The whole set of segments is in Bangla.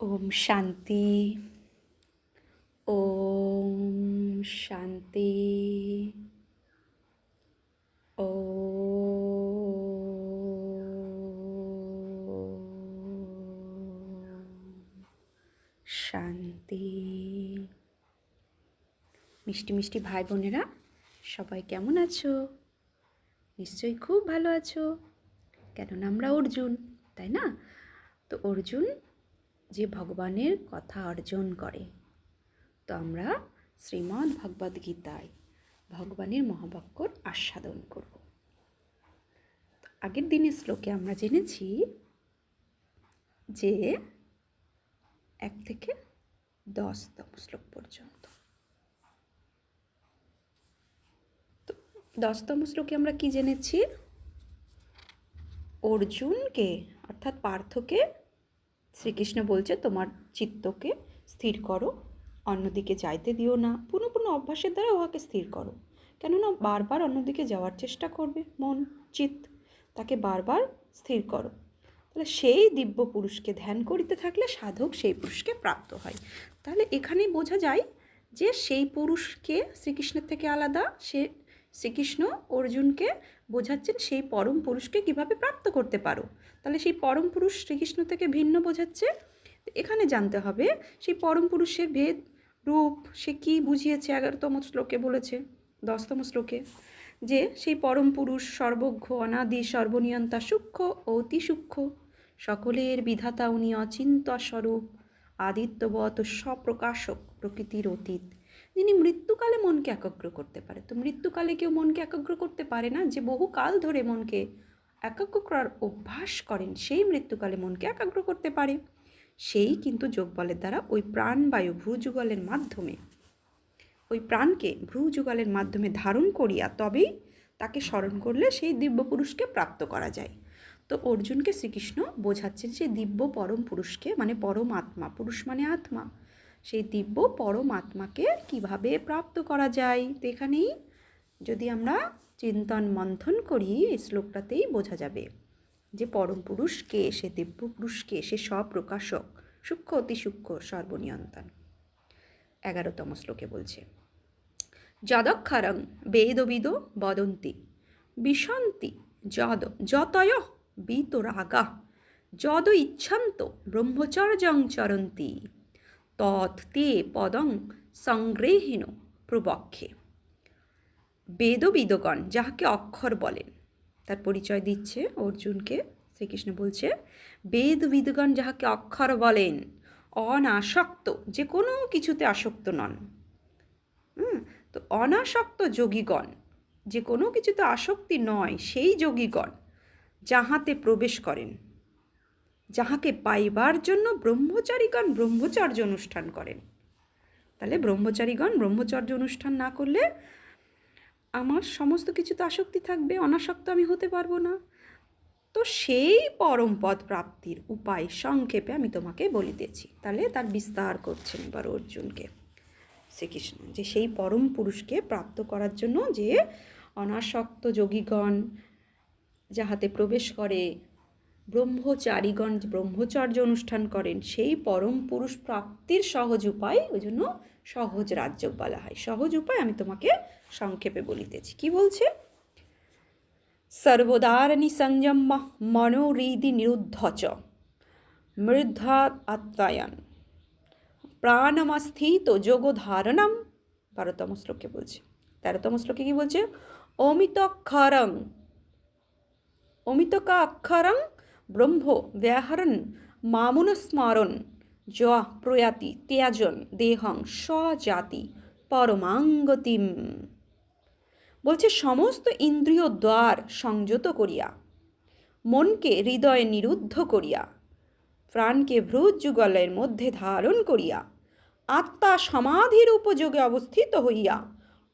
ओम शांति। ओम शांति। ओम शांति। মিষ্টি মিষ্টি ভাই বোনেরা সবাই কেমন আছো? নিশ্চয়ই খুব ভালো আছো, কেননা আমরা অর্জুন, তাই না? তো অর্জুন যে ভগবানের কথা অর্জন করে, তো আমরা শ্রীমদ্ ভগবদ্ গীতায় ভগবানের মহাবাক্যর আস্বাদন করব। আগের দিনের শ্লোকে আমরা জেনেছি যে 1 থেকে 10তম শ্লোক পর্যন্ত। তো 10তম শ্লোকে আমরা কি জেনেছি? অর্জুনকে অর্থাৎ পার্থকে শ্রীকৃষ্ণ বলছে তোমার চিত্তকে স্থির করো, অন্যদিকে যাইতে দিও না, পুনঃ পুনঃ অভ্যাসের দ্বারা উহাকে স্থির করো। কেননা বারবার অন্যদিকে যাওয়ার চেষ্টা করবে মন চিত্ত, তাকে বারবার স্থির করো। তাহলে সেই দিব্য পুরুষকে ধ্যান করিতে থাকলে সাধক সেই পুরুষকে প্রাপ্ত হয়। তাহলে এখানেই বোঝা যায় যে সেই পুরুষকে শ্রীকৃষ্ণের থেকে আলাদা, সে শ্রীকৃষ্ণ অর্জুনকে বোঝাচ্ছেন সেই পরম পুরুষকে কিভাবে প্রাপ্ত করতে পারো। তাহলে সেই পরম পুরুষ শ্রীকৃষ্ণ থেকে ভিন্ন বোঝাচ্ছে। এখানে জানতে হবে সেই পরম পুরুষের ভেদ রূপ সে কি বুঝিয়েছে। 11তম শ্লোকে বলেছে, 10তম শ্লোকে যে সেই পরম পুরুষ সর্বজ্ঞ অনাদি সর্বনিয়ন্তা সূক্ষ্ম ও অতি সূক্ষ্ম, সকলের বিধাতা উনি অচিন্ত স্বরূপ, আদিত্যবত স্বপ্রকাশক, প্রকৃতির অতীত, যিনি মৃত্যুকালে মনকে একাগ্র করতে পারে। তো মৃত্যুকালে কেউ মনকে একাগ্র করতে পারে না, যে বহুকাল ধরে মনকে একাগ্র করার অভ্যাস করেন সেই মৃত্যুকালে মনকে একাগ্র করতে পারে। সেই কিন্তু যোগবলের দ্বারা ওই প্রাণবায়ু ভ্রুযুগলের মাধ্যমে, ওই প্রাণকে ভ্রুযুগলের মাধ্যমে ধারণ করিয়া তবেই তাকে স্মরণ করলে সেই দিব্য পুরুষকে প্রাপ্ত করা যায়। তো অর্জুনকে শ্রীকৃষ্ণ বোঝাচ্ছেন সেই দিব্য পরম পুরুষকে, মানে পরম আত্মা, পুরুষ মানে আত্মা, সেই দিব্য পরম আত্মাকে কিভাবে প্রাপ্ত করা যায়। তো এখানেই যদি আমরা চিন্তন মন্থন করি এই শ্লোকটাতেই বোঝা যাবে যে পরম পুরুষকে, সে দিব্য পুরুষকে, সে স্বপ্রকাশক, সূক্ষ্ম অতি সূক্ষ্ম, সর্বনিয়ন্ত্রণ। 11তম শ্লোকে বলছে যদক্ষরং বেদবিদো বদন্তি বিশন্তি যদ যতয় বিতরাগা যদ ইচ্ছন্ত ব্রহ্মচর্যং চরন্তি তৎ তে পদং সংগ্রহেণ প্রবক্ষে। বেদবিদগণ যাহাকে অক্ষর বলেন, তার পরিচয় দিচ্ছে অর্জুনকে শ্রীকৃষ্ণ বলছে বেদবিদগণ যাহাকে অক্ষর বলেন, অনাসক্ত, যে কোনো কিছুতে আসক্ত নন। তো অনাসক্ত যোগীগণ, যে কোনো কিছুতে আসক্তি নয় সেই যোগীগণ যাহাতে প্রবেশ করেন, যাহাকে পাইবার জন্য ব্রহ্মচারীগণ ব্রহ্মচর্য অনুষ্ঠান করেন। তাহলে ব্রহ্মচারীগণ ব্রহ্মচর্য অনুষ্ঠান না করলে আমার সমস্ত কিছুতে আসক্তি থাকবে, অনাসক্ত আমি হতে পারবো না। তো সেই পরম পদ প্রাপ্তির উপায় সংক্ষেপে আমি তোমাকে বলিতেছি। তাহলে তার বিস্তার করছেন এবার অর্জুনকে শ্রীকৃষ্ণ, যে সেই পরম পুরুষকে প্রাপ্ত করার জন্য যে অনাসক্ত যোগীগণ যাহাতে প্রবেশ করে, ব্রহ্মচারীগণ ব্রহ্মচর্য অনুষ্ঠান করেন, সেই পরম পুরুষ প্রাপ্তির সহজ উপায়, ওই জন্য সহজ রাজ্য বলা হয়। সহজ উপায় আমি তোমাকে সংক্ষেপে বলিতেছি। কি বলছে? সর্বদারণি সংযম মনোহৃদি নিরুদ্ধ চ মৃদ্ধাৎ আত্মায়ন প্রাণমস্থিত যোগধারণম। 12তম শ্লোকে বলছে। 13তম শ্লোকে কি বলছে? অমিতক্ষরং অমিতকা অক্ষরং ব্রহ্ম ব্যাহরণ মামুনস্মরণ য প্রয়াতি ত্যাজন দেহং স্বজাতি পরমাঙ্গতিম। বলছে সমস্ত ইন্দ্রিয় দ্বার সংযত করিয়া, মনকে হৃদয়ে নিরুদ্ধ করিয়া, প্রাণকে ভ্রুযুগলের মধ্যে ধারণ করিয়া, আত্মা সমাধির উপযোগে অবস্থিত হইয়া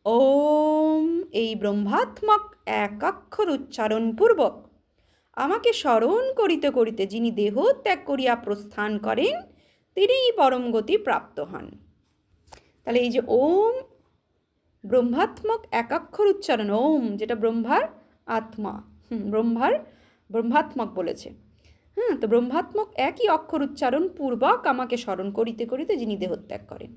ওম এই ব্রহ্মাত্মক একাক্ষর উচ্চারণপূর্বক আমাকে স্মরণ করিতে করিতে যিনি দেহ ত্যাগ করিয়া প্রস্থান করেন তিনিই পরম গতি প্রাপ্ত হন। তাহলে এই যে ওম ব্রহ্মাত্মক একাক্ষর উচ্চারণ, ওম যেটা ব্রহ্মার আত্মা, ব্রহ্মাত্মক বলেছে, হ্যাঁ, তো ব্রহ্মাত্মক একই অক্ষর উচ্চারণ পূর্বক আমাকে স্মরণ করিতে করিতে যিনি দেহত্যাগ করেন।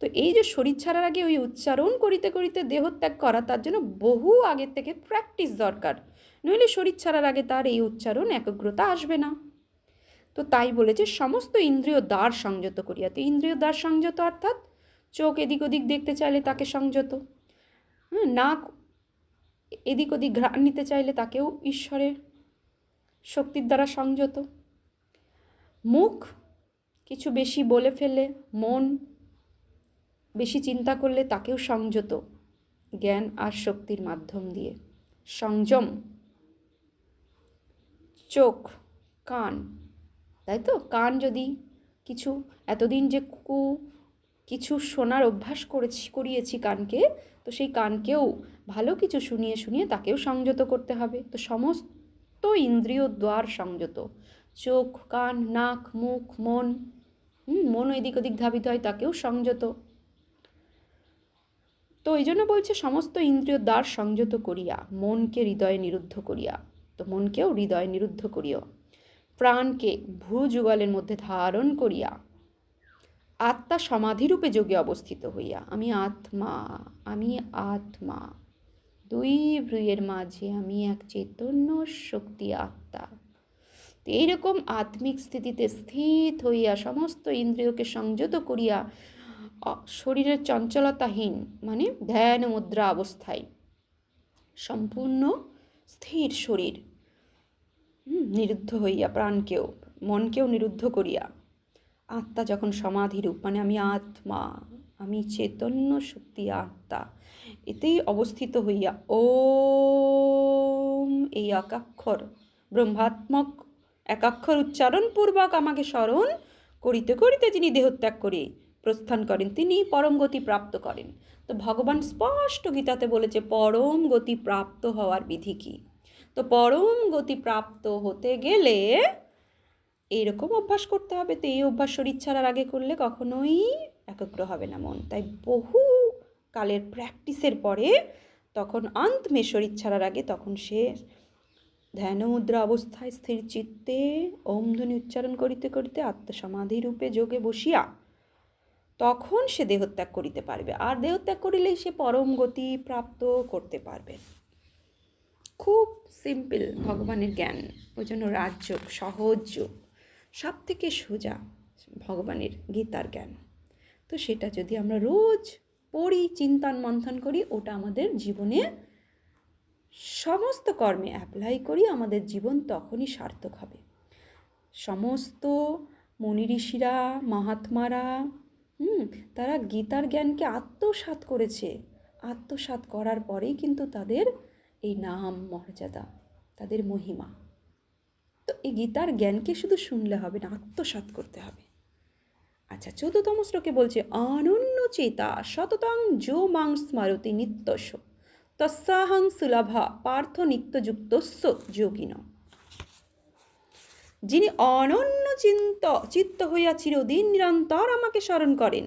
তো এই যে শরীর ছাড়ার আগে ওই উচ্চারণ করিতে করিতে দেহত্যাগ করা, তার জন্য বহু আগের থেকে প্র্যাকটিস দরকার, নইলে শরীর ছাড়ার আগে তার এই উচ্চারণ একাগ্রতা আসবে না। তো তাই বলেছে সমস্ত ইন্দ্রিয় দ্বার সংযত করিয়া। তো ইন্দ্রিয় দ্বার সংযত অর্থাৎ চোখ এদিক ওদিক দেখতে চাইলে তাকে সংযত, হ্যাঁ, নাক এদিক ওদিক ঘ্রাণ নিতে চাইলে তাকেও ঈশ্বরের শক্তির দ্বারা সংযত, মুখ কিছু বেশি বলে ফেলে, মন বেশি চিন্তা করলে তাকেও সংযত জ্ঞান আর শক্তির মাধ্যম দিয়ে। সংযম, চোখ, কান, তাই তো, কান যদি কিছু এতদিন যে কিছু শোনার অভ্যাস করিয়েছি কানকে, তো সেই কানকেও ভালো কিছু শুনিয়ে শুনিয়ে তাকেও সংযত করতে হবে। তো সমস্ত ইন্দ্রিয় দ্বার সংযত, চোখ, কান, নাক, মুখ, মন, মনও এদিক ওদিক ধাবিত হয়, তাকেও সংযত। তো এই জন্য বলছে সমস্ত ইন্দ্রিয় দ্বার সংযত করিয়া মনকে হৃদয়ে নিরুদ্ধ করিয়া। তো মনকেও হৃদয়ে নিরুদ্ধ করিও, প্রাণকে ভূযুগলের মধ্যে ধারণ করিয়া আত্মা সমাধিরূপে যোগে অবস্থিত হইয়া। আমি আত্মা, আমি আত্মা, দুই ভ্রূয়ের মাঝে আমি এক চৈতন্য শক্তি আত্মা। তো এইরকম আত্মিক স্থিতিতে স্থিত হইয়া সমস্ত ইন্দ্রিয়কে সংযত করিয়া শরীরের চঞ্চলতাহীন মানে ধ্যান মুদ্রা অবস্থায় সম্পূর্ণ স্থির শরীর নিরুদ্ধ হইয়া, প্রাণকেও মনকেও নিরুদ্ধ করিয়া আত্মা যখন সমাধিরূপ মানে আমি আত্মা, আমি চৈতন্য শক্তি আত্মা, এতেই অবস্থিত হইয়া ওম এই একাক্ষর ব্রহ্মাত্মক একাক্ষর উচ্চারণ পূর্বক আমাকে স্মরণ করিতে করিতে যিনি দেহত্যাগ করে প্রস্থান করেন তিনি পরম গতি প্রাপ্ত করেন। তো ভগবান স্পষ্ট গীতাতে বলেছে পরম গতি প্রাপ্ত হওয়ার বিধি কী। তো পরম গতি প্রাপ্ত হতে গেলে এইরকম অভ্যাস করতে হবে। তো এই অভ্যাস শরীর ছাড়ার আগে করলে কখনোই একাগ্র হবে না মন। তাই বহু কালের প্র্যাকটিসের পরে তখন অন্তমে শরীর ছাড়ার আগে তখন সে ধ্যানমুদ্রা অবস্থায় স্থির চিত্তে ওম ধ্বনি উচ্চারণ করিতে করিতে আত্মসমাধি রূপে যোগে বসিয়া তখন সে দেহত্যাগ করিতে পারবে। আর দেহত্যাগ করিলেই সে পরম গতি প্রাপ্ত করতে পারবে। খুব সিম্পল ভগবানের জ্ঞান, ওই জন্য রাজ্য সহজ, সব থেকে সোজা ভগবানের গীতার জ্ঞান। তো সেটা যদি আমরা রোজ পড়ি, চিন্তন মন্থন করি, ওটা আমাদের জীবনে সমস্ত কর্মে অ্যাপ্লাই করি, আমাদের জীবন তখনই সার্থক হবে। সমস্ত মুনি ঋষিরা, মহাত্মারা তারা গীতার জ্ঞানকে আত্মসাৎ করেছে। আত্মসাৎ করার পরেই কিন্তু তাদের এই নাম মর্যাদা, তাদের মহিমা। তো এই গীতার জ্ঞানকে শুধু শুনলে হবে না, আত্মসাৎ করতে হবে। আচ্ছা, 14তম শ্লোকে বলছে অনন্য চেতা সততং যো মাং স্মরতি নিত্যস্য তস্যাহং সুলভা পার্থ নিত্যযুক্তস্য যোগিন। যিনি অনন্য চিত্ত হইয়া চিরদিন নিরন্তর আমাকে স্মরণ করেন,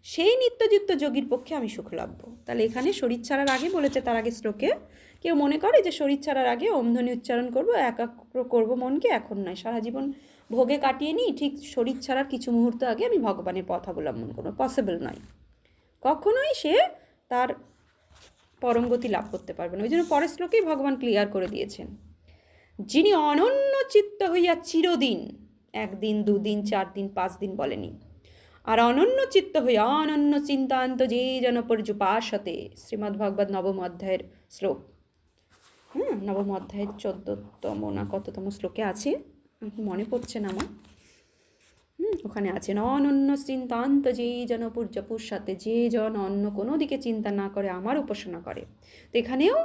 সেই নিত্যযুক্ত যোগীর পক্ষে আমি সুখলাভ্য। তাহলে এখানে শরীর ছাড়ার আগে বলেছে, তার আগে শ্লোকে কেউ মনে করে যে শরীর ছাড়ার আগে ওম ধ্বনি উচ্চারণ করবো, একাগ্র করবো মনকে, এখন নয়, সারা জীবন ভোগে কাটিয়ে নিই, ঠিক শরীর ছাড়ার কিছু মুহূর্ত আগে আমি ভগবানের পথ অবলম্বন করবো। পসিবল নয়, কখনোই সে তার পরমগতি লাভ করতে পারবে না। ওই জন্য পরের শ্লোকেই ভগবান ক্লিয়ার করে দিয়েছেন, যিনি অনন্য চিত্ত হইয়া চিরদিন, একদিন, দুদিন, 4 দিন, 5 দিন বলেনি, আর অনন্য চিত্ত হইয়া অনন্য চিন্তান্ত যে জন পর্যুপাসতে, শ্রীমদ্ ভগবত নবম অধ্যায়ের শ্লোক, নবম অধ্যায়ের 14তম না কততম শ্লোকে আছে, মনে পড়ছে না আমার, ওখানে আছে অনন্য চিন্তান্ত যে জন পূর্যপুর সাথে, যে জন অন্য কোনো দিকে চিন্তা না করে আমার উপাসনা করে। তো এখানেও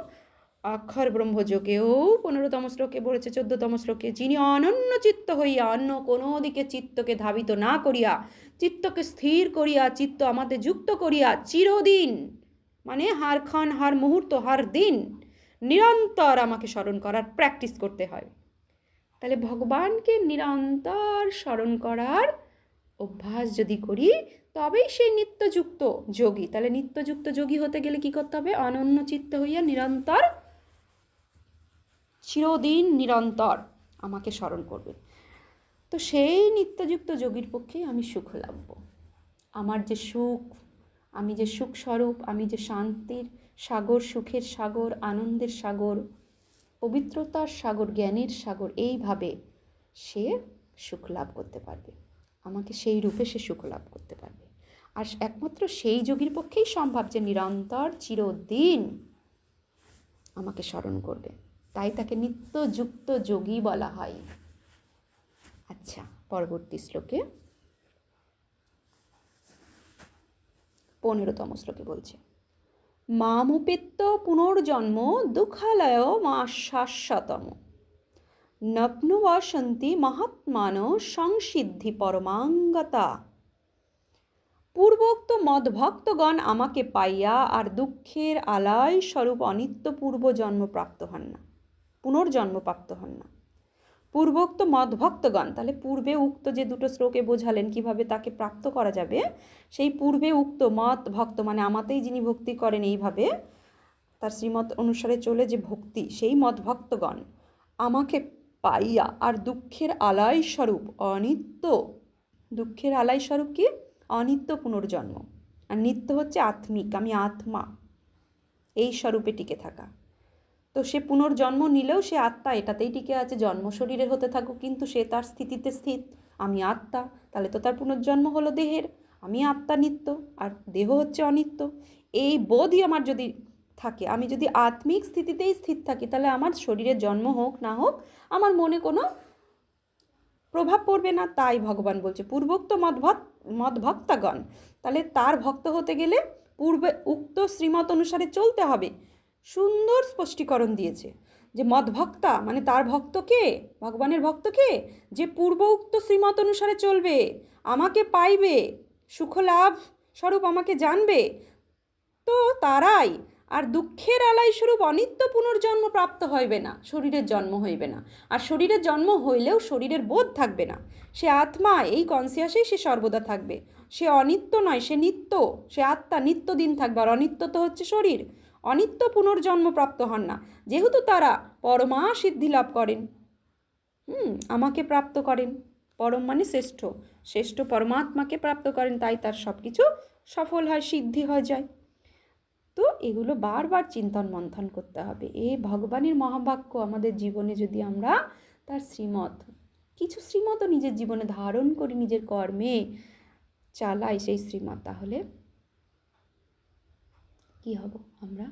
অক্ষর ব্রহ্মযোগেও 15তম শ্লোকে বলেছে, 14তম শ্লোকে, যিনি অনন্য চিত্ত হইয়া অন্য কোনো দিকে চিত্তকে ধাবিত না করিয়া, চিত্তকে স্থির করিয়া, চিত্ত আমাদের যুক্ত করিয়া চিরদিন মানে হারক্ষণ, হার মুহূর্ত, হার দিন নিরন্তর আমাকে স্মরণ করার প্র্যাকটিস করতে হয়। তাহলে ভগবানকে নিরন্তর স্মরণ করার অভ্যাস যদি করি তবেই সেই নিত্যযুক্ত যোগী। তাহলে নিত্যযুক্ত যোগী হতে গেলে কি করতে হবে? অনন্য চিত্ত হইয়া নিরন্তর, চিরদিন নিরন্তর আমাকে স্মরণ করবে। তো সেই নিত্যযুক্ত যোগীর পক্ষেই আমি সুখ লাভব। আমার যে সুখ, আমি যে সুখ স্বরূপ, আমি যে শান্তির সাগর, সুখের সাগর, আনন্দের সাগর, পবিত্রতার সাগর, জ্ঞানের সাগর, এইভাবে সে সুখ লাভ করতে পারবে। আমাকে সেই রূপে সে সুখ লাভ করতে পারবে। আর একমাত্র সেই যোগীর পক্ষেই সম্ভব যে নিরন্তর চিরদিন আমাকে স্মরণ করবে। তাই তাকে নিত্যযুক্ত যোগী বলা হয়। আচ্ছা, পরবর্তী শ্লোকে 15তম শ্লোকে বলছে, মামুপেত্য পুনর্জন্ম দুঃখালয় মা শাশ্বতম নপ্নুবসন্তি মহাত্মান সংসিদ্ধি পরমাঙ্গতা। পূর্বোক্ত মদভক্তগণ আমাকে পাইয়া আর দুঃখের আলয় স্বরূপ অনিত্য পূর্বজন্ম প্রাপ্ত হন না, পুনর্জন্ম প্রাপ্ত হন না। পূর্বোক্ত মদভক্তগণ, তাহলে পূর্বে উক্ত যে দুটো শ্লোকে বোঝালেন কিভাবে তাকে প্রাপ্ত করা যাবে, সেই পূর্বে উক্ত মত ভক্ত মানে আমাতেই যিনি ভক্তি করেন, এইভাবে তার শ্রীমত অনুসারে চলে যে ভক্তি, সেই মদভক্তগণ আমাকে পাইয়া আর দুঃখের আলয় স্বরূপ অনিত্য, দুঃখের আলয় স্বরূপ কি? অনিত্য পুনর্জন্ম। আর নিত্য হচ্ছে আত্মিক, আমি আত্মা, এই স্বরূপে টিকে থাকা। তো সে পুনর্জন্ম নিলেও সে আত্মা এটাতেই টিকে আছে, জন্ম শরীরের হতে থাকুক, কিন্তু সে তার স্থিতিতে স্থিত, আমি আত্মা। তাহলে তো তার পুনর্জন্ম হলো দেহের, আমি আত্মা নিত্য আর দেহ হচ্ছে অনিত্য। এই বোধই আমার যদি থাকে, আমি যদি আত্মিক স্থিতিতেই স্থির থাকি, তাহলে আমার শরীরের জন্ম হোক না হোক আমার মনে কোনো প্রভাব পড়বে না। তাই ভগবান বলছে পূর্বোক্ত মদভক্তাগণ, তাহলে তার ভক্ত হতে গেলে পূর্বে উক্ত শ্রীমত অনুসারে চলতে হবে। সুন্দর স্পষ্টীকরণ দিয়েছে যে মদভক্তা মানে তার ভক্তকে, ভগবানের ভক্তকে, যে পূর্ব উক্ত শ্রীমত অনুসারে চলবে, আমাকে পাইবে, সুখলাভ স্বরূপ আমাকে জানবে, তো তারাই আর দুঃখের আলাই স্বরূপ অনিত্য পুনর্জন্ম প্রাপ্ত হইবে না, শরীরের জন্ম হইবে না। আর শরীরের জন্ম হইলেও শরীরের বোধ থাকবে না, সে আত্মা, এই কনসিয়াসেই সে সর্বদা থাকবে। সে অনিত্য নয়, সে নিত্য, সে আত্মা, নিত্য দিন থাকবে। আর অনিত্য তো হচ্ছে শরীর, অনিত্য পুনর্জন্ম প্রাপ্ত হন না, যেহেতু তারা পরমা সিদ্ধি লাভ করেন, আমাকে প্রাপ্ত করেন, পরম মানে শ্রেষ্ঠ, শ্রেষ্ঠ পরমাত্মাকে প্রাপ্ত করেন, তাই তার সব কিছু সফল হয়, সিদ্ধি হয়ে যায়। তো এগুলো বারবার চিন্তন মন্থন করতে হবে। এই ভগবানের মহাবাক্য আমাদের জীবনে যদি আমরা তার শ্রীমত, কিছু শ্রীমতও নিজের জীবনে ধারণ করি, নিজের কর্মে চালাই সেই শ্রীমত, তাহলে কি হব? আমরা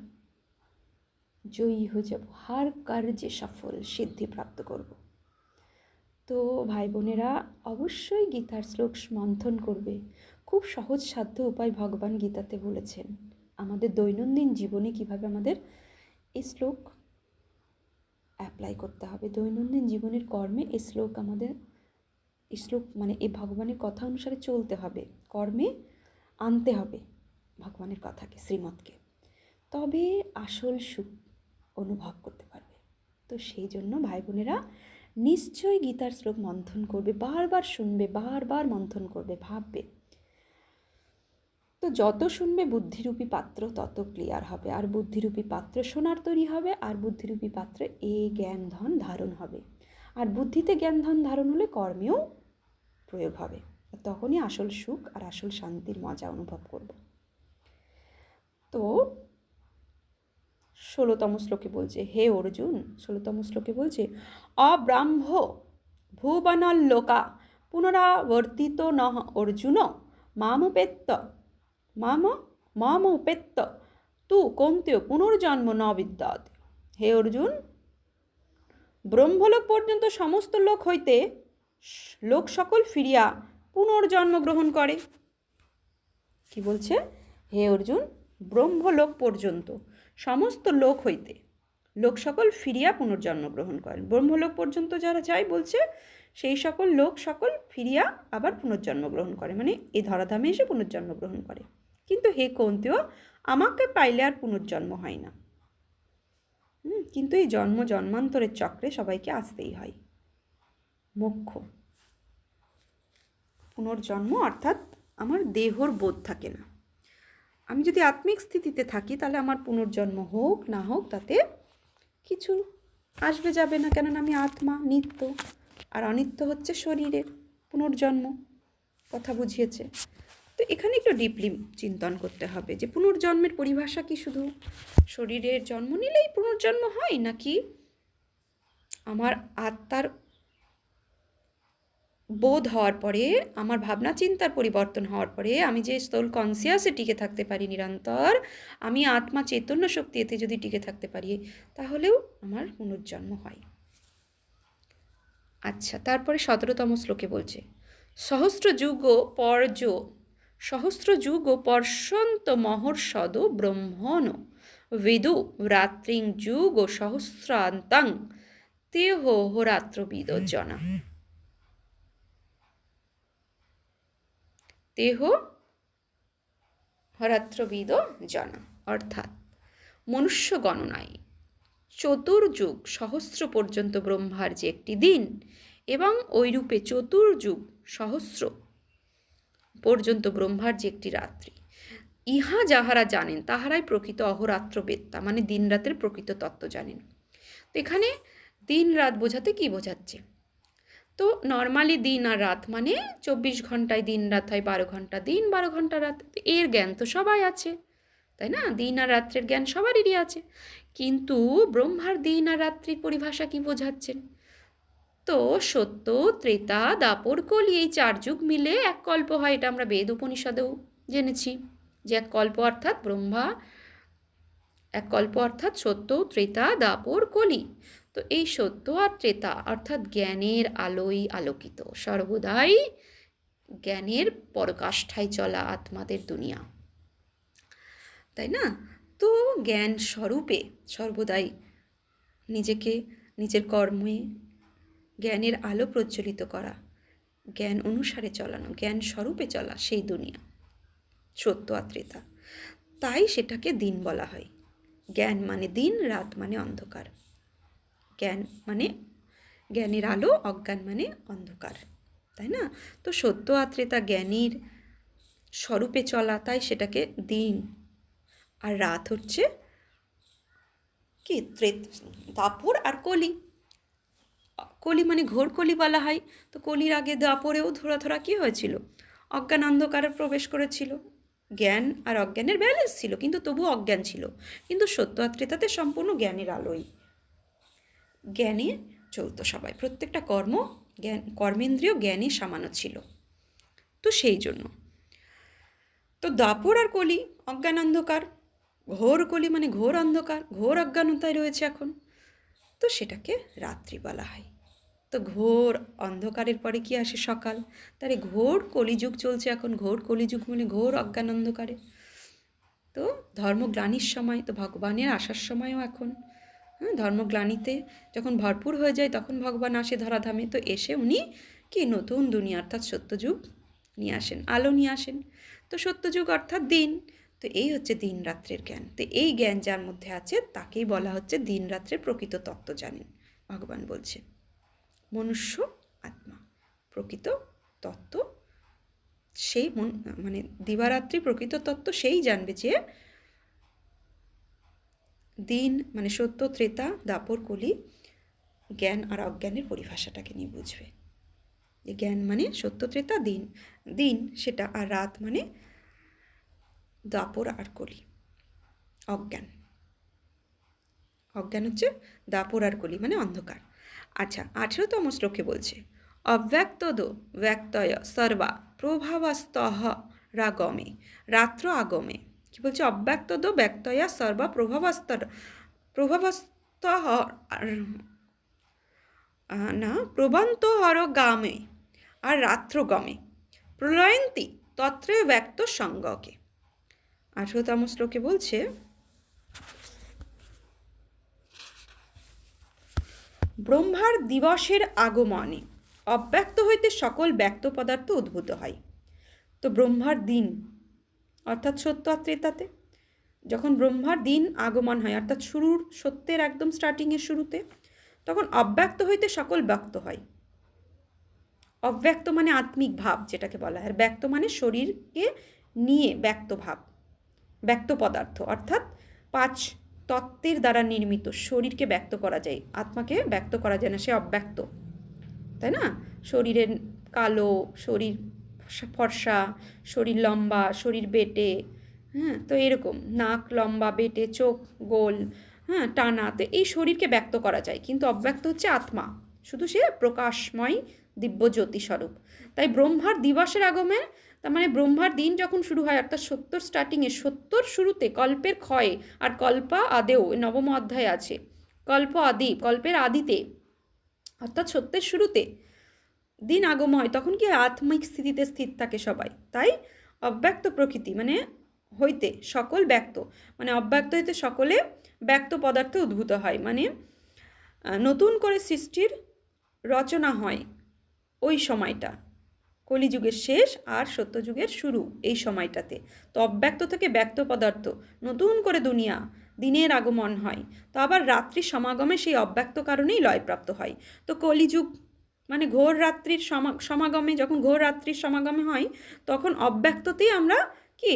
জয়ী হয়ে যাব, হার কার্যে সফল, সিদ্ধি প্রাপ্ত করব। তো ভাই বোনেরা অবশ্যই গীতার শ্লোক মন্থন করবে। খুব সহজ সাধ্য উপায় ভগবান গীতাতে বলেছেন আমাদের দৈনন্দিন জীবনে কিভাবে আমাদের এই শ্লোক অ্যাপ্লাই করতে হবে। দৈনন্দিন জীবনের কর্মে এই শ্লোক আমাদের, এই শ্লোক মানে এই ভগবানের কথা অনুসারে চলতে হবে, কর্মে আনতে হবে ভগবানের কথাকে, শ্রীমতকে, তবে আসল সুখ অনুভব করতে পারবে। তো সেই জন্য ভাই বোনেরা নিশ্চয়ই গীতার শ্লোক মন্থন করবে, বারবার শুনবে, বারবার মন্থন করবে, ভাববে। তো যত শুনবে বুদ্ধিরূপী পাত্র তত ক্লিয়ার হবে, আর বুদ্ধিরূপী পাত্র শোনার তৈরি হবে, আর বুদ্ধিরূপী পাত্রে এই জ্ঞান ধন ধারণ হবে, আর বুদ্ধিতে জ্ঞান ধন ধারণ হলে কর্মেও প্রয়োগ হবে। তখনই আসল সুখ আর আসল শান্তির মজা অনুভব করব। তো 16তম শ্লোকে বলছে, হে অর্জুন, 16তম শ্লোকে বলছে, অব্রাহ্ম ভুবনল্লোকা পুনরাবর্তিত নহ অর্জুন মামুপেত্য মাম উপেত্য তু কৌন্তেয় পুনর্জন্ম ন বিদ্যাৎ। হে অর্জুন, ব্রহ্মলোক পর্যন্ত সমস্ত লোক হইতে লোক সকল ফিরিয়া পুনর্জন্ম গ্রহণ করে। কি বলছে? হে অর্জুন, ব্রহ্মলোক পর্যন্ত সমস্ত লোক হইতে লোক সকল ফিরিয়া পুনর্জন্ম গ্রহণ করেন। ব্রহ্মলোক পর্যন্ত যারা যায় বলছে, সেই সকল লোক সকল ফিরিয়া আবার পুনর্জন্ম গ্রহণ করে, মানে এই ধরাধামে এসে পুনর্জন্ম গ্রহণ করে। কিন্তু হে কৌন্তেয়, আমাকে পাইলে আর পুনর্জন্ম হয় না। কিন্তু এই জন্ম জন্মান্তরের চক্রে সবাইকে আসতেই হয়। মোক্ষ পুনর্জন্ম অর্থাৎ আমার দেহর বোধ থাকে না। আমি যদি আত্মিক স্থিতিতে থাকি তাহলে আমার পুনর্জন্ম হোক না হোক তাতে কিছু আসবে যাবে না, কেননা আমি আত্মা, নিত্য। আর অনিত্য হচ্ছে শরীরের পুনর্জন্ম, কথা বুঝিয়েছে। তো এখানে একটু ডিপলি চিন্তন করতে হবে যে পুনর্জন্মের পরিভাষা কি শুধু শরীরের জন্ম নিলেই পুনর্জন্ম হয়, নাকি আমার আত্মার বোধ হওয়ার পরে, আমার ভাবনা চিন্তার পরিবর্তন হওয়ার পরে, আমি যে সোল কনসিয়াসে টিকে থাকতে পারি নিরন্তর, আমি আত্মা চৈতন্য শক্তি এতে যদি টিকে থাকতে পারি, তাহলেও আমার পুনর্জন্ম হয়। আচ্ছা, তারপরে 17তম শ্লোকে বলছে, সহস্র যুগ পর্যন্ত মহর্ষদ ব্রহ্মণ বেদু রাত্রিং যুগ সহস্রান্তং তেহ রাত্রবিদ জনা। তেহ রাত্রবিদ জনা, অর্থাৎ মনুষ্য গণনায় চতুর্যুগ সহস্র পর্যন্ত ব্রহ্মার যে একটি দিন, এবং ওইরূপে চতুর্যুগ সহস্র পর্যন্ত ব্রহ্মার যে একটি রাত্রি, ইহা যাহারা জানেন তাহারাই প্রকৃত অহরাত্রবেত্তা, মানে দিন রাতের প্রকৃত তত্ত্ব জানেন। তো এখানে দিন রাত বোঝাতে কি বোঝাচ্ছে? তো নর্মালি দিন আর রাত মানে 24 ঘন্টায় দিন রাত হয়, 12 ঘন্টা দিন 12 ঘন্টা রাত, এর জ্ঞান তো সবাই আছে, তাই না? দিন আর রাত্রের জ্ঞান সবারই আছে। কিন্তু ব্রহ্মার দিন আর রাত্রির পরিভাষা কি বোঝাচ্ছেন? তো সত্য, ত্রেতা, দাপর, কলি, এই 4 যুগ মিলে এক কল্প হয়। এটা আমরা বেদ উপনিষদেও জেনেছি যে এক কল্প অর্থাৎ ব্রহ্মা, এক কল্প অর্থাৎ সত্য, ত্রেতা, দাপর, কলি। তো এই সত্য আর ত্রেতা অর্থাৎ জ্ঞানের আলোয় আলোকিত, সর্বদাই জ্ঞানের পরকাষ্ঠায় চলা আত্মাদের দুনিয়া, তাই না? তো জ্ঞান স্বরূপে সর্বদাই নিজেকে, নিজের কর্মে জ্ঞানের আলো প্রজ্বলিত করা, জ্ঞান অনুসারে চলানো, জ্ঞান স্বরূপে চলা সেই দুনিয়া সত্য আর ত্রেতা। তাই সেটাকে দিন বলা হয়। জ্ঞান মানে দিন, রাত মানে অন্ধকার। জ্ঞান মানে জ্ঞানের আলো, অজ্ঞান মানে অন্ধকার, তাই না? তো সত্য আর ত্রেতা জ্ঞানীর স্বরূপে চলা, তাই সেটাকে দিন। আর রাত হচ্ছে কি? দাপর আর কলি। কলি মানে ঘোর কলি বলা হয়। তো কলির আগে দাপরেও ধরা কি হয়েছিল? অজ্ঞান অন্ধকারে প্রবেশ করেছিল। জ্ঞান আর অজ্ঞানের ব্যালেন্স ছিল, কিন্তু তবু অজ্ঞান ছিল। কিন্তু সত্য আর ত্রেতাতে সম্পূর্ণ জ্ঞানের আলোই, জ্ঞানে চলতো সবাই, প্রত্যেকটা কর্মেন্দ্রিয় জ্ঞানে সামান্য ছিল। তো সেই জন্য তো দাপর আর কলি অজ্ঞান অন্ধকার, ঘোর কলি মানে ঘোর অন্ধকার, ঘোর অজ্ঞানতায় রয়েছে এখন, তো সেটাকে রাত্রি বলা হয়। তো ঘোর অন্ধকারের পরে কি আসে? সকাল। তাহলে ঘোর কলিযুগ চলছে এখন, ঘোর কলিযুগ মানে ঘোর অজ্ঞান অন্ধকারে। তো ধর্মগ্লানির সময়, তো ভগবানের আসার সময়ও এখন, ধর্মগ্লানিতে যখন ভরপুর হয়ে যায় তখন ভগবান আসে ধরাধামে। তো এসে উনি কি নতুন দুনিয়া অর্থাৎ সত্যযুগ নিয়ে আসেন, আলো নিয়ে আসেন। তো সত্যযুগ অর্থাৎ দিন। তো এই হচ্ছে দিন রাত্রের জ্ঞান। তো এই জ্ঞান যার মধ্যে আছে তাকেই বলা হচ্ছে দিন রাত্রের প্রকৃত তত্ত্ব জানেন। ভগবান বলছে মনুষ্য আত্মা প্রকৃত তত্ত্ব, সেই মানে দিবারাত্রি প্রকৃত তত্ত্ব সেই জানবে যে দিন মানে সত্য, ত্রেতা, দাপর, কলি, জ্ঞান আর অজ্ঞানের পরিভাষাটাকে নিয়ে বুঝবে। যে জ্ঞান মানে সত্য, ত্রেতা, দিন, দিন সেটা, আর রাত মানে দাপর আর কলি, অজ্ঞান। অজ্ঞান হচ্ছে দাপর আর কলি মানে অন্ধকার। আচ্ছা, 18তম শ্লোকে বলছে অব্যক্তদ ব্যক্তয় সর্বা প্রভাবস্তঃ রাগমে রাত্র আগমে। কি বলছে? অব্যক্তদ ব্যক্তয়া সর্বা প্রভাবস্তঃ না প্রবন্তহর গামে আর রাত্রগমে প্রলয়ন্তী তত্রে ব্যক্ত সঙ্গকে। 18তম শ্লোকে বলছে ব্রহ্মার দিবসের আগমনে অব্যক্ত হইতে সকল ব্যক্ত পদার্থ উদ্ভূত হয়। তো ব্রহ্মার দিন অর্থাৎ সত্য আর ত্রেতাতে যখন ব্রহ্মার দিন আগমন হয়, অর্থাৎ শুরুর সত্যের একদম স্টার্টিংয়ের শুরুতে, তখন অব্যক্ত হইতে সকল ব্যক্ত হয়। অব্যক্ত মানে আত্মিক ভাব যেটাকে বলা হয়, আর ব্যক্ত মানে শরীরকে নিয়ে ব্যক্ত ভাব, ব্যক্ত পদার্থ, অর্থাৎ 5 তত্ত্বের দ্বারা নির্মিত শরীরকে ব্যক্ত করা যায়, আত্মাকে ব্যক্ত করা যায় না, সে অব্যক্ত, তাই না? শরীরের কালো, শরীর ফর্সা, শরীর লম্বা, শরীর বেটে, হ্যাঁ, তো এরকম নাক লম্বা বেটে, চোখ গোল, হ্যাঁ, টানা, তো এই শরীরকে ব্যক্ত করা যায়, কিন্তু অব্যক্ত হচ্ছে আত্মা, শুধু সে প্রকাশময় দিব্য জ্যোতি স্বরূপ। তাই ব্রহ্মার দিবসের আগমে, তার মানে ব্রহ্মার দিন যখন শুরু হয়, অর্থাৎ 70 স্টার্টিংয়ে, 70 শুরুতে, কল্পের ক্ষয়ে আর কল্পা আদেও, নবম অধ্যায় আছে, কল্প আদি, কল্পের আদিতে, অর্থাৎ সত্যের শুরুতে দিন আগম হয়, তখন কি আত্মিক স্থিতিতে স্থির থাকে সবাই। তাই অব্যক্ত প্রকৃতি মানে হইতে সকল ব্যক্ত, মানে অব্যক্ত হইতে সকলে ব্যক্ত পদার্থ উদ্ভূত হয়, মানে নতুন করে সৃষ্টির রচনা হয় ওই সময়টা, কলিযুগের শেষ আর সত্যযুগের শুরু, এই সময়টাতে। তো অব্যক্ত থেকে ব্যক্ত পদার্থ, নতুন করে দুনিয়া, দিনের আগমন হয়। তো আবার রাত্রি সমাগমে সেই অব্যক্ত কারণেই লয়প্রাপ্ত হয়। তো কলিযুগ মানে ঘোর রাত্রির সমাগমে, যখন ঘোর রাত্রির সমাগমে হয়, তখন অব্যক্ততেই আমরা কি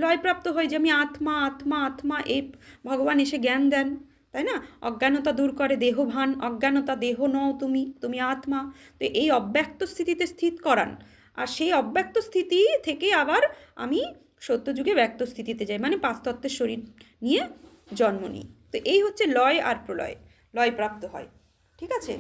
লয়প্রাপ্ত হই, যে আমি আত্মা আত্মা আত্মা, এই ভগবান এসে জ্ঞান দেন, তাই না? অজ্ঞানতা দূর করে, দেহভান, অজ্ঞানতা, দেহ নও তুমি, তুমি আত্মা। তো এই অব্যক্ত স্থিতিতে স্থিত করান, আর সেই অব্যক্ত স্থিতি থেকে আবার আমি সত্যযুগে ব্যক্ত স্থিতিতে যাই, মানে পাঁচ তত্ত্বের শরীর নিয়ে জন্ম নিই। তো এই হচ্ছে লয় আর প্রলয়, লয় প্রাপ্ত হয়, ঠিক আছে?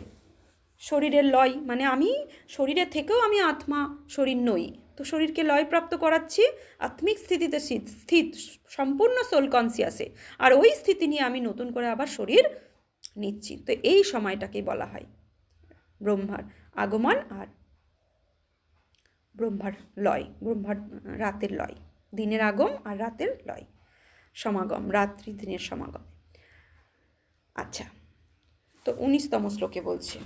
শরীরের লয় মানে আমি শরীরের থেকেও আমি আত্মা, শরীর নই, তো শরীরকে লয়প্রাপ্ত করাচ্ছি আত্মিক স্থিতিতে স্থিত, সম্পূর্ণ সোল কনসিয়াসে, আর ওই স্থিতি নিয়ে আমি নতুন করে আবার শরীর নিচ্ছি। তো এই সময়টাকেই বলা হয় ব্রহ্মার আগমন আর ব্রহ্মার লয়, ব্রহ্মার রাতের লয়, দিনের আগম আর রাতের লয়, সমাগম, রাত্রি দিনের সমাগম। আচ্ছা, তো 19তম শ্লোকে বলছে,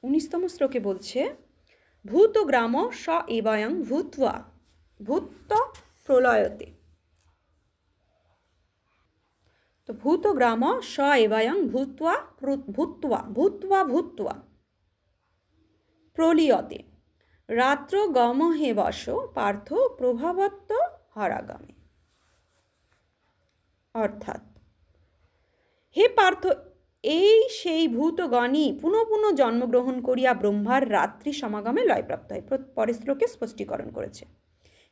উনিশতম শ্লোকে বলছে, ভূত গ্রাম স এবয়ং ভূত্বা ভূত প্রলয়তে। তো ভূত গ্রাম স এবয়ং ভূত্বা ভূত্বা ভূত্বা ভূত্বা প্রলীয়তে রাত্র গম হে বস পার্থ প্রভাবত্ব হরাগামে। অর্থাৎ, হে পার্থ, এই সেই ভূতগণই পুনঃ পুনঃ জন্মগ্রহণ করিয়া ব্রহ্মার রাত্রি সমাগমে লয়প্রাপ্ত হয়। পরের শ্লোকে স্পষ্টীকরণ করেছে,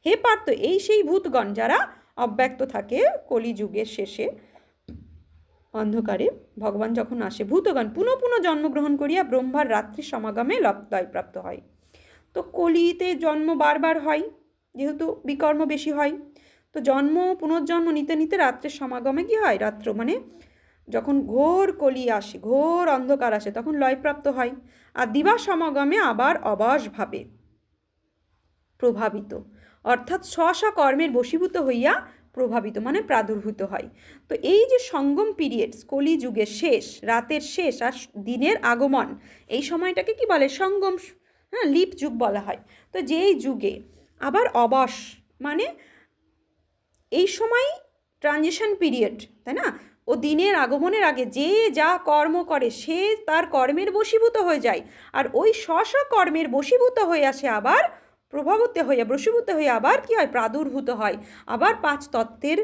হে পার্থ, এই সেই ভূতগণ যারা অব্যক্ত থাকে কলিযুগের শেষে অন্ধকারে, ভগবান যখন আসে, ভূতগণ পুনঃ পুনঃ জন্মগ্রহণ করিয়া ব্রহ্মার রাত্রি সমাগমে লয়প্রাপ্ত হয়। তো কলিতে জন্ম বারবার হয়, যেহেতু বিকর্ম বেশি হয়, তো জন্ম পুনর্জন্ম নিতে নিতে রাত্রের সমাগমে কি হয়, রাত্র মানে যখন ঘোর কলি আসে, ঘোর অন্ধকার আসে, তখন লয়প্রাপ্ত হয়, আর দিবা সমাগমে আবার অবাসভাবে প্রভাবিত, অর্থাৎ স্ব কর্মের বশীভূত হইয়া প্রভাবিত মানে প্রাদুর্ভূত হয়। তো এই যে সঙ্গম পিরিয়ডস, কলিযুগের শেষ, রাতের শেষ আর দিনের আগমন, এই সময়টাকে কি বলে, সঙ্গম, হ্যাঁ, লিপ যুগ বলা হয়। তো যেই যুগে আবার অবাস মানে এই সময় ট্রানজিশন পিরিয়ড, তাই না? ও দিনের আগমনের আগে যে যা কর্ম করে সে তার কর্মের বশীভূত হয়ে যায়, আর ওই স্ব কর্মের বশীভূত হয়ে আসে আবার প্রভাবিত হয়ে, বশীভূত হয়ে আবার কি হয়, প্রাদুর্ভূত হয়, আবার পাঁচ তত্ত্বের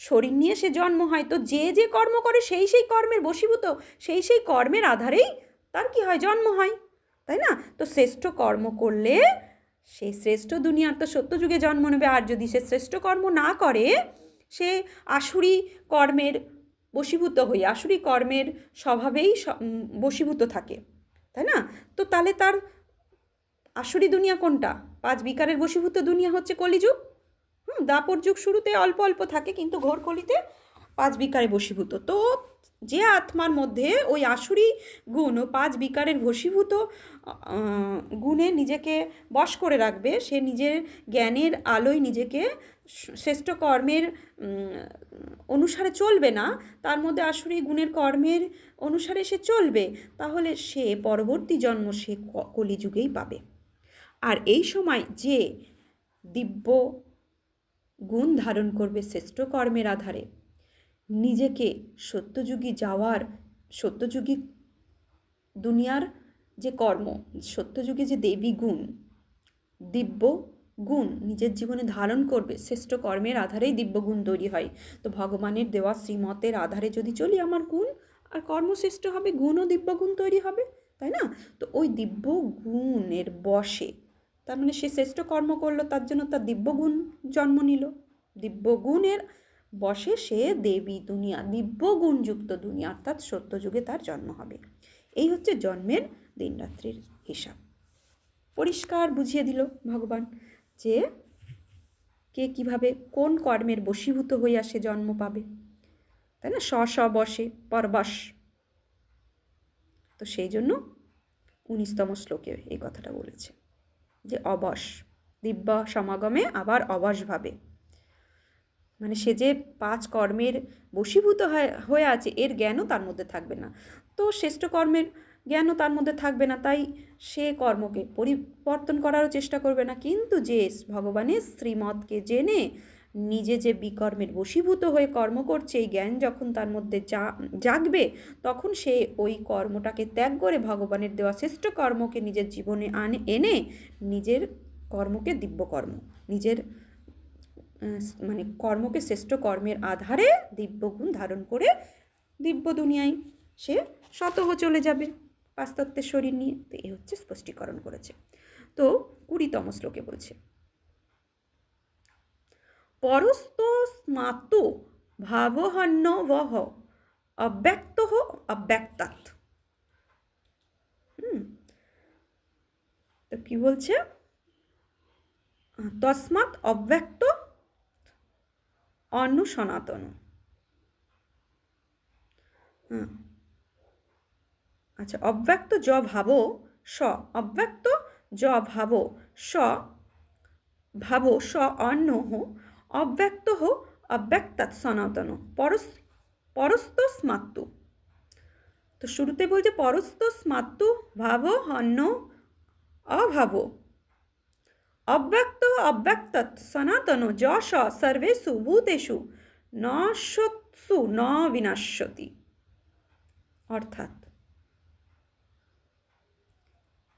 শরীর নিয়ে সে জন্ম হয়। তো যে যে কর্ম করে সেই সেই কর্মের বশীভূত, সেই সেই কর্মের আধারেই তার কি হয়, জন্ম হয়, তাই না? তো শ্রেষ্ঠ কর্ম করলে সে শ্রেষ্ঠ দুনিয়ার তো সত্যযুগে জন্ম নেবে, আর যদি সে শ্রেষ্ঠ কর্ম না করে, সে আসুরি কর্মের বশীভূত হয়ে, আসুরি কর্মের স্বভাবেই বশীভূত থাকে, তাই না? তো তাহলে তার আসুরি দুনিয়া কোনটা, পাঁচ বিকারের বশীভূত দুনিয়া হচ্ছে কলিযুগ। দাপর যুগ শুরুতে অল্প অল্প থাকে, কিন্তু ঘোর কলিতে পাঁচ বিকারে বশীভূত। তো যে আত্মার মধ্যে ওই আসুরি গুণ ও পাঁচ বিকারের বশীভূত গুণে নিজেকে বশ করে রাখবে, সে নিজের জ্ঞানের আলোয় নিজেকে শ্রেষ্ঠ কর্মের অনুসারে চলবে না, তার মধ্যে আসুরি গুণের কর্মের অনুসারে সে চলবে, তাহলে সে পরবর্তী জন্ম সে কলিযুগেই পাবে। আর এই সময় যে দিব্য গুণ ধারণ করবে শ্রেষ্ঠ কর্মের আধারে, নিজেকে সত্যযুগী যাওয়ার, সত্যযুগী দুনিয়ার যে কর্ম, সত্যযুগে যে দেবী গুণ, দিব্য গুণ নিজের জীবনে ধারণ করবে, শ্রেষ্ঠ কর্মের আধারেই দিব্যগুণ তৈরি হয়। তো ভগবানের দেওয়া শ্রীমতের আধারে যদি চলি, আমার গুণ আর কর্মশ্রেষ্ঠ হবে, গুণ ও দিব্যগুণ তৈরি হবে, তাই না? তো ওই দিব্য গুণের বশে, তার মানে সে শ্রেষ্ঠ কর্ম করলো, তার জন্য তার দিব্যগুণ জন্ম নিল। দিব্যগুণের বশে সে দেবী দুনিয়া, দিব্যগুণযুক্ত দুনিয়া, অর্থাৎ সত্যযুগে তার জন্ম হবে। এই হচ্ছে জন্মের দিনরাত্রির হিসাব। পরিষ্কার বুঝিয়ে দিল ভগবান যে কে কিভাবে কোন কর্মের বশীভূত হইয়া সে জন্ম পাবে, তাই না? স্ব বশে পরবশ। তো সেই জন্য 19তম শ্লোকে এই কথাটা বলেছে যে অবশ, দিব্য সমাগমে আবার অবশভাবে, মানে সে যে 5 কর্মের বশীভূত হয়ে আছে এর জ্ঞানও তার মধ্যে থাকবে না। তো শ্রেষ্ঠ কর্মের জ্ঞানও তার মধ্যে থাকবে না, তাই সে কর্মকে পরিবর্তন করারও চেষ্টা করবে না। কিন্তু যে ভগবানের শ্রীমতকে জেনে নিজে যে বিকর্মের বশীভূত হয়ে কর্ম করছে, এই জ্ঞান যখন তার মধ্যে জাগবে, তখন সে ওই কর্মটাকে ত্যাগ করে ভগবানের দেওয়া শ্রেষ্ঠ কর্মকে নিজের জীবনে এনে নিজের কর্মকে দিব্যকর্ম, নিজের মানে কর্মকে শ্রেষ্ঠ কর্মের আধারে দিব্যগুণ ধারণ করে দিব্য দুনিয়ায় সে স্বতঃ চলে যাবে পাঁচতত্ত্বের শরীর নিয়ে। তো এই হচ্ছে স্পষ্টীকরণ করেছে। তো 20তম শ্লোকে বলছে পরস্ত স্মাতু ভাবহন্য বহ অব্যক্ত অব্যক্তাৎ। তো কি বলছে? তস্মাৎ অব্যক্ত অন্য সনাতন। আচ্ছা, অব্যক্ত য ভাবো স, অব্যক্ত য ভাবো স, ভাবো স অন্য হো, অব্যক্ত হো অব্যক্তাৎ সনাতন পরস্ত স্মাত্তু। তো শুরুতে বলছে পরস্ত স্মাত্তু ভাবো অন্য অভাবো, অব্যক্ত অব্যক্তাৎ সনাতন যশ সর্বেষু ভূতেষু নশ্বৎসু ন বিনশ্যতি। অর্থাৎ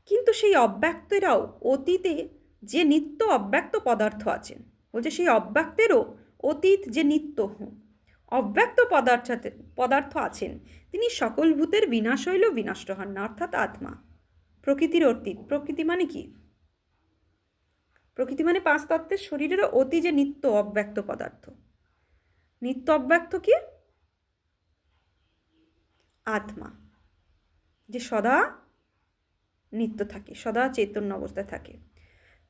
কিন্তু সেই অব্যক্তেরাও অতীতে যে নিত্য অব্যক্ত পদার্থ আছেন, বলছে সেই অব্যক্তেরও অতীত যে নিত্য অব্যক্ত পদার্থ আছেন, তিনি সকল ভূতের বিনাশ হইলেও বিনষ্ট হন না। অর্থাৎ আত্মা প্রকৃতির অতীত। প্রকৃতি মানে কি? প্রকৃতি মানে 5 তত্ত্বের শরীরেরও অতি যে নিত্য অব্যক্ত পদার্থ। নিত্য অব্যক্ত কি? আত্মা, যে সদা নিত্য থাকে, সদা চৈতন্য অবস্থায় থাকে।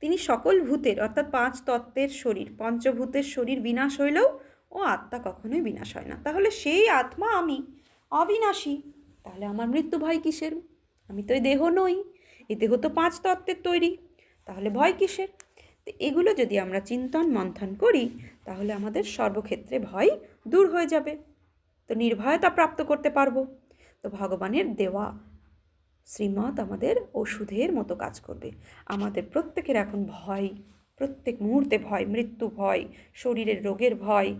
তিনি সকল ভূতের অর্থাৎ 5 তত্ত্বের শরীর, পঞ্চভূতের শরীর বিনাশ হইলেও ও আত্মা কখনোই বিনাশ হয় না। তাহলে সেই আত্মা আমি অবিনাশী, তাহলে আমার মৃত্যু ভয় কিসের? আমি তো এই দেহ নই, এই দেহ তো 5 তত্ত্বের তৈরি, তাহলে ভয় কিসের? তো এগুলো যদি আমরা চিন্তন মন্থন করি, তাহলে আমাদের সর্বক্ষেত্রে ভয় দূর হয়ে যাবে, তো নির্ভয়তা প্রাপ্ত করতে পারবো। তো ভগবানের দেওয়া শ্রীমত আমাদের ওষুধের মতো কাজ করবে। আমাদের প্রত্যেকের এখন ভয়, প্রত্যেক মুহূর্তে ভয়, মৃত্যু ভয়, শরীরের রোগের ভয়,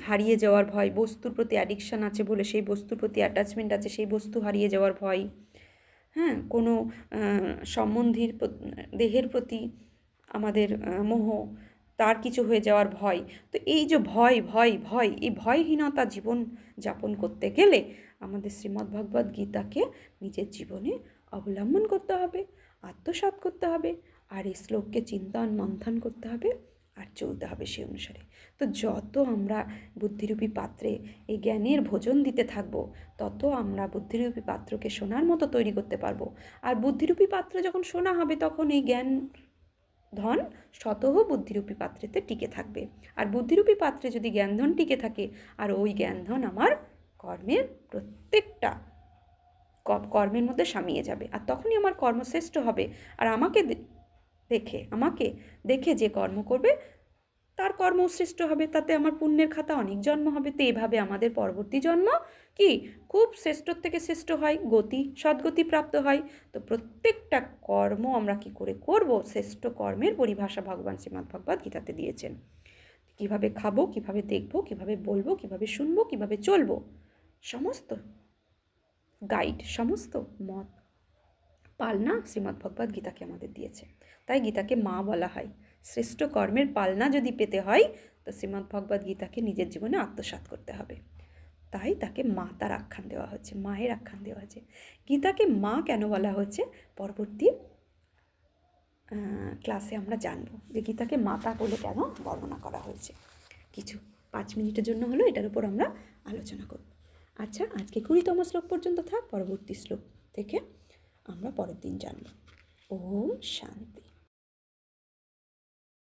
হারিয়ে যাওয়ার ভয়, বস্তুর প্রতি অ্যাডিকশান আছে বলে সেই বস্তুর প্রতি অ্যাটাচমেন্ট আছে, সেই বস্তু হারিয়ে যাওয়ার ভয়, হ্যাঁ, কোনো সম্বন্ধীর দেহের প্রতি আমাদের মোহ, তার কিছু হয়ে যাওয়ার ভয়। তো এই যে ভয় ভয় ভয়, এই ভয়হীনতা জীবন যাপন করতে গেলে আমাদের শ্রীমদ্ভগবদ্ গীতাকে নিজের জীবনে অবলম্বন করতে হবে, আত্মসাৎ করতে হবে, আর এই শ্লোককে চিন্তন মন্থন করতে হবে, আর চলতে হবে সেই অনুসারে। তো যত আমরা বুদ্ধিরূপী পাত্রে এই জ্ঞানের ভোজন দিতে থাকবো, তত আমরা বুদ্ধিরূপী পাত্রকে সোনার মতো তৈরি করতে পারবো। আর বুদ্ধিরূপী পাত্র যখন সোনা হবে, তখন এই জ্ঞান ধন স্বতঃ বুদ্ধিরূপী পাত্রেতে টিকে থাকবে। আর বুদ্ধিরূপী পাত্রে যদি জ্ঞানধন টিকে থাকে, আর ওই জ্ঞানধন আমার কর্মের প্রত্যেকটা কর্মের মধ্যে সামিয়ে যাবে, আর তখনই আমার কর্মশ্রেষ্ঠ হবে। আর আমাকে দেখে যে কর্ম করবে তার কর্ম শ্রেষ্ঠ হবে, তাতে আমার পুণ্যের খাতা অনেক জন্ম হবে। তো এইভাবে আমাদের পরবর্তী জন্ম কি খুব শ্রেষ্ঠর থেকে শ্রেষ্ঠ হয়, সদ্গতি প্রাপ্ত হয়। তো প্রত্যেকটা কর্ম আমরা কি করে করব, শ্রেষ্ঠ কর্মের পরিভাষা ভগবান শ্রীমদ্ভগবদ্ গীতাতে দিয়েছেন। কিভাবে খাবো, কিভাবে দেখবো, কিভাবে বলবো, কিভাবে শুনবো, কিভাবে চলবো, সমস্ত গাইড, সমস্ত মত পালনা শ্রীমদ্ভগবদ্ গীতাকে আমাদের দিয়েছে। তাই গীতাকে মা বলা হয়, শ্রেষ্ঠ কর্মের পালনা যদি পেতে হয় তো শ্রীমদ্ ভগবদ গীতাকে নিজের জীবনে আত্মসাৎ করতে হবে। তাই তাকে মাতার আখ্যান দেওয়া হচ্ছে, মায়ের আখ্যান দেওয়া হচ্ছে। গীতাকে মা কেন বলা হচ্ছে পরবর্তী ক্লাসে আমরা জানবো যে গীতাকে মাতা বলে কেন বর্ণনা করা হয়েছে। কিছু 5 মিনিটের জন্য হলো এটার উপর আমরা আলোচনা করব। আচ্ছা, আজকে 20তম শ্লোক পর্যন্ত থাক, পরবর্তী শ্লোক থেকে আমরা পরের দিন জানব। ওম শান্তি।